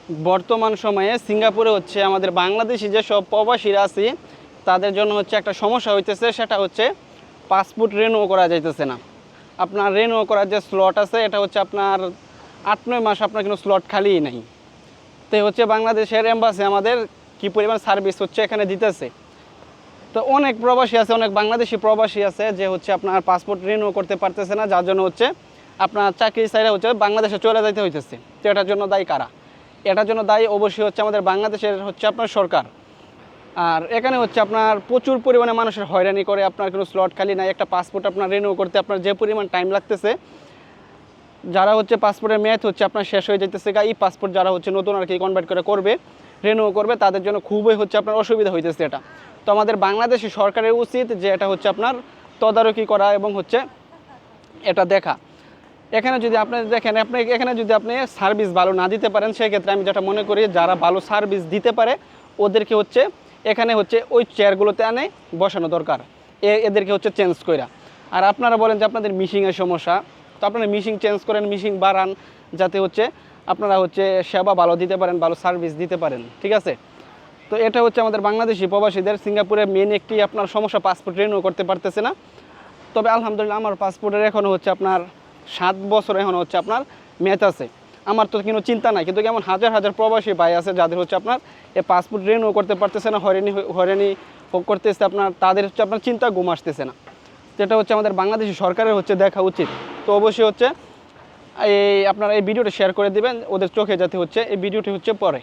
বর্তমান সময়ে সিঙ্গাপুরে হচ্ছে আমাদের বাংলাদেশি যেসব প্রবাসীরা আছে তাদের জন্য হচ্ছে একটা সমস্যা হইতেছে, সেটা হচ্ছে পাসপোর্ট রিনিউ করা যাইতেছে না। আপনার রিনিউ করার যে স্লট আছে এটা হচ্ছে আপনার 8-9 মাস আপনার কোনো স্লট খালিই নাই। তো হচ্ছে বাংলাদেশের এম্বাসি আমাদের কী পরিমাণ সার্ভিস হচ্ছে এখানে দিতেছে। তো অনেক প্রবাসী আছে, অনেক বাংলাদেশি প্রবাসী আছে যে হচ্ছে আপনার পাসপোর্ট রিনিউ করতে পারতেছে না, যার জন্য হচ্ছে আপনার চাকরি চাইলে হচ্ছে বাংলাদেশে চলে যাইতে হইতেছে। তো এটার জন্য দায়ী কারা? এটার জন্য দায়ী অবশ্যই হচ্ছে আমাদের বাংলাদেশের হচ্ছে আপনার সরকার। আর এখানে হচ্ছে আপনার প্রচুর পরিমাণে মানুষের হয়রানি করে, আপনার কোনো স্লট খালি নাই। একটা পাসপোর্ট আপনার রিনিউ করতে আপনার যে পরিমাণ টাইম লাগতেছে, যারা হচ্ছে পাসপোর্টের মেয়াদ হচ্ছে আপনার শেষ হয়ে যেতেছে, এই পাসপোর্ট যারা হচ্ছে নতুন আর কি কনভার্ট করবে রিনিউ করবে, তাদের জন্য খুবই হচ্ছে আপনার অসুবিধা হইতেছে এটা। তো আমাদের বাংলাদেশি সরকারের উচিত যে এটা হচ্ছে আপনার তদারকি করা এবং হচ্ছে এটা দেখা। এখানে যদি আপনি দেখেন, এখানে যদি আপনি সার্ভিস ভালো না দিতে পারেন, সেক্ষেত্রে আমি যেটা মনে করি যারা ভালো সার্ভিস দিতে পারে ওদেরকে হচ্ছে এখানে হচ্ছে ওই চেয়ারগুলোতে আনে বসানো দরকার, এদেরকে হচ্ছে চেঞ্জ কইরা। আর আপনারা বলেন যে আপনাদের মিশিংয়ের সমস্যা, তো আপনারা মিশিং চেঞ্জ করেন, মিশিং বাড়ান, যাতে হচ্ছে আপনারা হচ্ছে সেবা ভালো দিতে পারেন, ভালো সার্ভিস দিতে পারেন, ঠিক আছে? তো এটা হচ্ছে আমাদের বাংলাদেশি প্রবাসীদের সিঙ্গাপুরে মেন একটি আপনার সমস্যা, পাসপোর্ট রিনিউ করতে পারতেছে না। তবে আলহামদুলিল্লাহ আমার পাসপোর্টের এখনও হচ্ছে আপনার 7 বছর এখনও হচ্ছে আপনার মেয়াদ আছে। আমার তো কোনো চিন্তা নাই, কিন্তু এমন হাজার হাজার প্রবাসী ভাই আছে যাদের হচ্ছে আপনার এই পাসপোর্ট রিনিউ করতে পারতেছে না, হয়রানি করতেছে আপনার, তাদের হচ্ছে আপনার চিন্তা ঘুম আসতেছে না। যেটা হচ্ছে আমাদের বাংলাদেশি সরকারের হচ্ছে দেখা উচিত। তো অবশ্যই হচ্ছে আপনারা এই ভিডিওটা শেয়ার করে দিবেন ওদের চোখে, যাতে হচ্ছে এই ভিডিওটি হচ্ছে পড়ে।